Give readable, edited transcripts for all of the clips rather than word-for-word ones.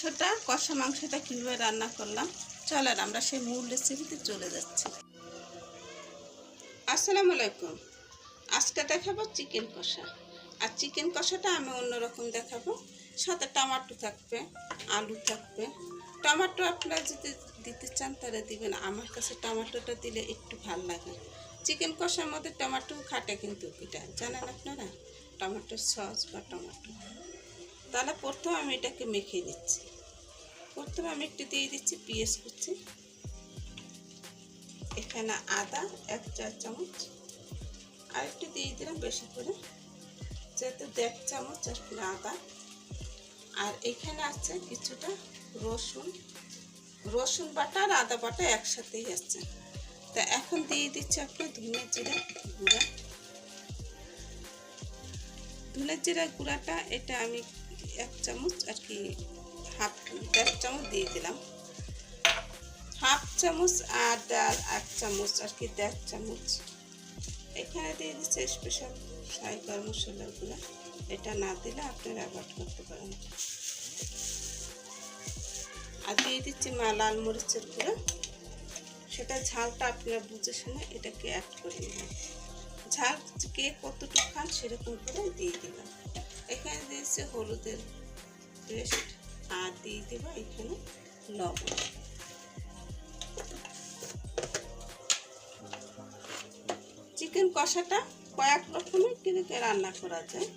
কষা মাংসটা কীভাবে রান্না করলাম চলেন আমরা সেই মূল রেসিপিতে চলে যাচ্ছি। আসসালামু আলাইকুম। আজকে দেখাবো চিকেন কষা। আর চিকেন কষাটা আমি অন্যরকম দেখাবো। সাথে টমেটো থাকবে, আলু থাকবে। টমেটো আপনারা যদি দিতে চান তাহলে দিবেন, আমার কাছে টমেটোটা দিলে একটু ভালো লাগে। চিকেন কষার মধ্যে টমেটো খাটে কিন্তু, এটা জানেন আপনারা, টমেটোর সস বা টমেটো। তাহলে প্রথমে আমি এটাকে মেখে দিচ্ছি। প্রথমে আমি একটু দিয়ে দিচ্ছি পেঁয়াজ কুচি, এখানে আদা 1 চা-চামচ, আর একটু দিয়ে দিলাম বেশি করে, যেহেতু 1.5 চামচ আসলে আদা। আর এখানে আছে কিছুটা রসুন বাটা আর আদা বাটা একসাথেই আছে। তা এখন দিয়ে দিচ্ছি আপনি ধনে জিরা গুঁড়া। ধনে জিরা গুঁড়াটা এটা আমি 1 চামচ আর কি, 1.5 চামচ দিয়ে দিলাম। 1/2 চামচ আর 1 চামচ আর কি 1.5 চামচ। এখানে দিয়ে দিচ্ছে স্পেশাল ফ্রাই গরম মশলার গুঁড়া, এটা না দিলে আপনারা অ্যাভয়েড করতে পারেন। আর দিয়ে দিচ্ছি লাল মরিচের গুঁড়া, সেটা ঝালটা আপনারা বুঝে শুনে এটাকে অ্যাড করে নেবেন। ঝাল কে কতটুকু খান সেরকম করে দিয়ে দিলাম। এখানে দিয়েছে হলুদের পেস্ট, আর দিয়ে দেবো এখানে লবণ। চিকেন কষাটা কয়েক রকমের কিন্তু রান্না করা যায়।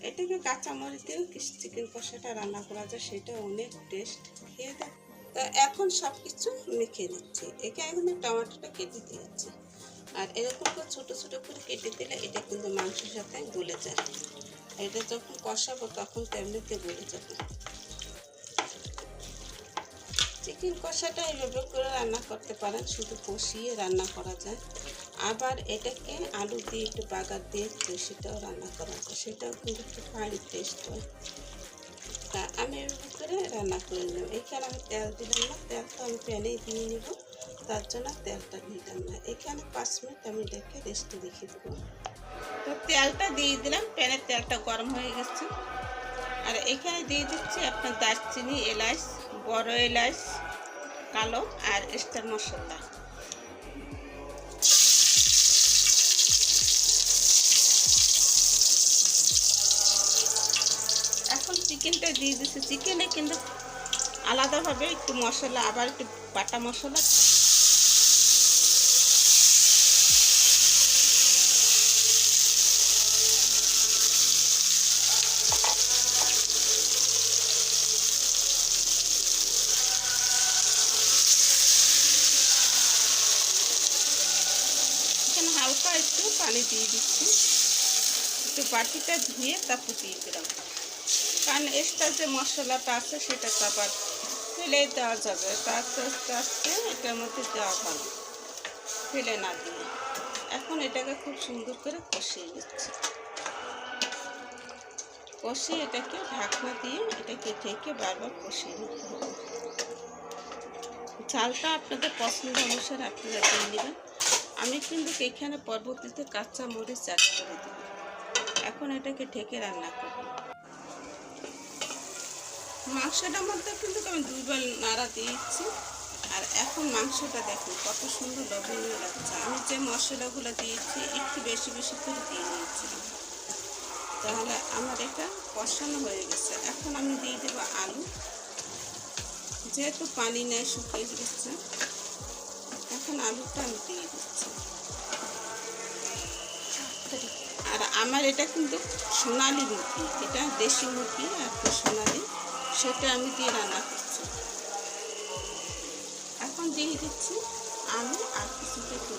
এটাকে কাঁচামরিচ দিয়েও চিকেন কষাটা রান্না করা যায়, সেটা অনেক টেস্ট, খেয়ে দেখ। তো এখন সব কিছু মেখে নিচ্ছি। এখানে টমেটোটা কেটে দিয়েছি, আর এরকম করে ছোটো ছোটো করে কেটে দিলে এটা কিন্তু মাংসের সাথে গলে যায়। এটা যখন কষাবো তখন তেমনিতে গলে যাবে। চিকেন কষাটা এইভাবে করে রান্না করতে পারেন, শুধু কষিয়ে রান্না করা যায়। আবার এটাকে আলু দিয়ে একটু বাগার দিয়ে সেটাও রান্না করা যায়, সেটাও কিন্তু একটু ফাইন টেস্ট হয়। তা আমি এভাবে করে রান্না করে নিলাম। এখানে আমি তেল দিলাম না, তেলটা আমি প্যানেই দিয়ে নেব, তার জন্য তেলটা দিলাম না। এখানে 5 মিনিট আমি রেখে রেস্টে রেখে দেবো। তো তেলটা দিয়ে দিলাম, প্যানের তেলটা গরম হয়ে গেছে। আর এখানে দিয়ে দিচ্ছি আপনার দারচিনি, এলাচ, বড় এলাচ, কালো আর স্টার মশলা। এখন চিকেনটা দিয়ে দিচ্ছি। চিকেনে কিন্তু আলাদাভাবে একটু মশলা, আবার একটু বাটা মশলা। এখানে হালকা একটু পানি দিয়ে দিচ্ছি, একটু বাটিটা ধুয়ে তারপর দিয়ে দিলাম, কারণ এক্সট্রা যে মশলাটা আছে সেটা তো আবার ফেলে দেওয়া যাবে। তো আস্তে আস্তে আস্তে এটার মধ্যে দেওয়া ভালো, ফেলে না দিয়ে। এখন এটাকে খুব সুন্দর করে কষিয়ে নিচ্ছি। কষিয়ে এটাকে ঢাকনা দিয়ে এটাকে ঢেকে বারবার কষিয়ে নিতে হবে। ঝালটা আপনাদের পছন্দ অনুসারে আপনারা দিয়ে নেবেন। আমি কিন্তু এখানে পরবর্তীতে কাঁচা মরিচ অ্যাড করে দেব। এখন এটাকে ঢেকে রান্না করব। মাংসটার মধ্যে কিন্তু আমি 2 বার নাড়া দিয়েছি। আর এখন মাংসটা দেখুন কত সুন্দর লবণীয় লাগছে। আমি যে মশলাগুলো দিয়েছি একটু বেশি বেশি করে দিয়ে নিয়েছিলাম, তাহলে আমার এটা কষানো হয়ে গেছে। এখন আমি দিয়ে দেবো আলু, যেহেতু পানি নেই শুকিয়ে গেছে। এখন আলুটা আমি দিয়ে দিচ্ছি। আর আমার এটা কিন্তু সোনালি মুরগি, এটা দেশি মুরগি আর সোনালি, সেটা আমি দিয়ে রান্না করছি। এখন দিয়ে দিচ্ছি আলু আর কিছুটা একটু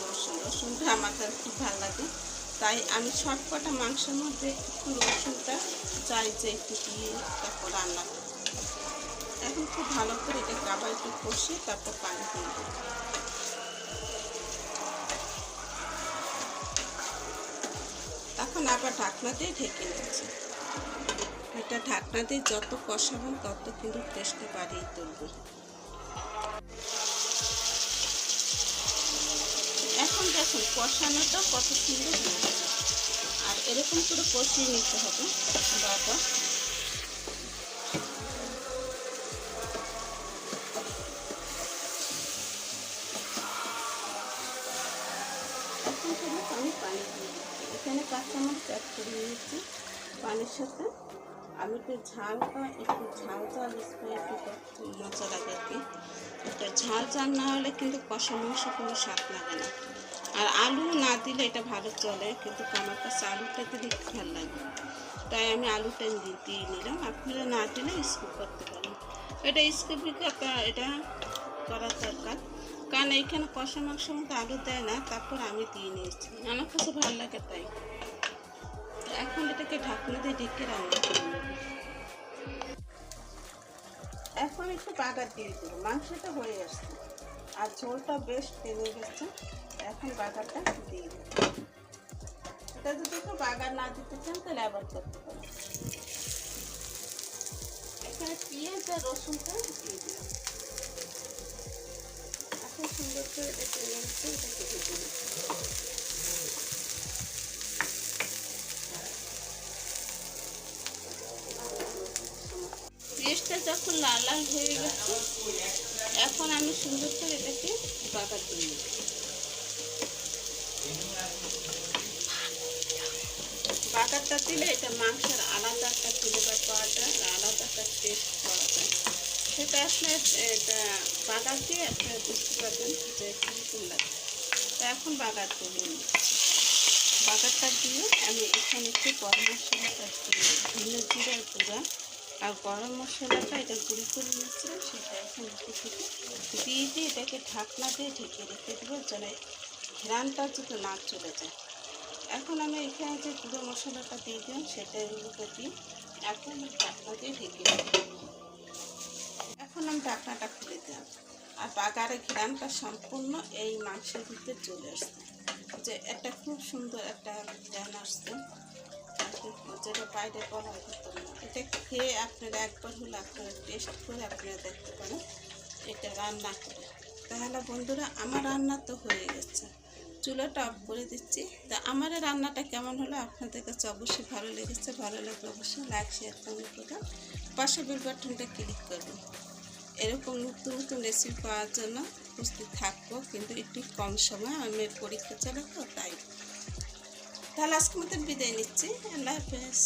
রসুনটা আমার তার খুব ভালো লাগে, তাই আমি সবকটা মাংসের মধ্যে একটু রসুনটা চাই যে একটু দিয়ে তারপর রান্না করি। এখন খুব ভালো করে এটাকে আবার একটু কষিয়ে তারপর পানি দিয়ে দেবো। এখন আবার ঢাকনা দিয়ে ঢেকে নিচ্ছি। এটা ঢাকনা দিয়ে যত কষাবেন তত কিন্তু টেস্টটা বাড়িয়ে তুলবে। এখন দেখুন কষানোটা কত সুন্দর হয়েছে। আর এরকম করে কষিয়ে নিতে হবে বারবার। করে নিয়েছি পানির সাথে। আমি একটু ঝাল একটু মজা লাগে আর কি। এটা ঝাল না হলে কিন্তু কষা মাংস কোনো স্বাদ লাগে না। আর আলু না দিলে এটা ভালো চলে, কিন্তু আমার কাছে আলুটা দিলে একটু ভালো লাগে, তাই আমি আলুটা দিয়ে নিলাম। আপনারা না দিলে স্কিপ করতে পারেন, এটা এটা করার দরকার, কারণ এইখানে কষা মাংসের মতো আলু দেয় না। তারপর আমি দিয়ে নিয়েছি, আমার কাছে ভালো লাগে তাই। এখন এটাকে ঢাকনা দিয়ে ঢেকে রান্না করে নেব। এখন একটু বাগার দিয়ে দেবো, মাংসটা হয়ে আসছে আর ঝোলটা বেশ টেনে গেছে। এখন বাগারটা দিয়ে দেবো। এটা যদি একটু বাগার না দিতে চান তাহলে আবার করতে পারেন। এখানে পেঁয়াজ আর রসুনটা দিয়ে দিলাম। এখন সুন্দর করে এটা টেনে গেছে, এটা কেটে দিলাম। পেঁয়াজটা যখন লাল হয়ে গেছে, এখন আমি সুন্দর করে এটাকে বাগার দিয়ে নেব। বাগারটা দিলে এটা মাংসের আলাদা একটা ফ্লেভার পাওয়া যায়, আলাদা একটা টেস্ট পাওয়া যায়। সেটা আসলে এটা বাগার দিয়ে আপনারা বুঝতে পারবেন যে কীরকম লাগে। তো এখন বাগার দিয়ে নিই। বাগারটা দিয়ে আমি এখানে একটু গরম মশলাটা ধনে জিরার গুঁড়া আর গরম মশলাটা এটা গুঁড়ো করে নিয়েছিলাম, সেটা এখন একটু দিয়ে এটাকে ঢাকনা দিয়ে ঢেকে রেখে দেবো, যেন ঘ্রাণটা যাতে না চলে যায়। এখন আমি এখানে যে গুঁড়ো মশলাটা দিয়ে দিলাম সেটার উপরে দিই। এখন ঢাকনা দিয়ে ঢেকে দেবো। এখন আমি ঢাকনাটা খুলে দিলাম, আর বাগারের ঘ্রাণটা সম্পূর্ণ এই মাংসের ভিতরে চলে আসছে, যে একটা খুব সুন্দর একটা ঘ্রাণ আসছে, যেটা বাইরে বলা হতো না। এটা খেয়ে আপনারা একবার হলে আপনারা টেস্ট করে আপনারা দেখতে পারেন এটা রান্না করে। তাহলে বন্ধুরা, আমার রান্না তো হয়ে গেছে, চুলাটা অফ করে দিচ্ছি। তা আমার রান্নাটা কেমন হলো আপনাদের কাছে অবশ্যই ভালো লেগেছে। ভালো লাগলে অবশ্যই লাইক, শেয়ার, কমেন্ট করবেন, পাশে বেল বাটনটা ক্লিক করবেন। এরকম নতুন রেসিপি পাওয়ার জন্য উপস্থিত থাকবো, কিন্তু একটু কম সময়, আমি পরীক্ষা চলে তো তাই। তাহলে আজকের মতো বিদায় নিচ্ছি। আল্লাহ হাফেজ।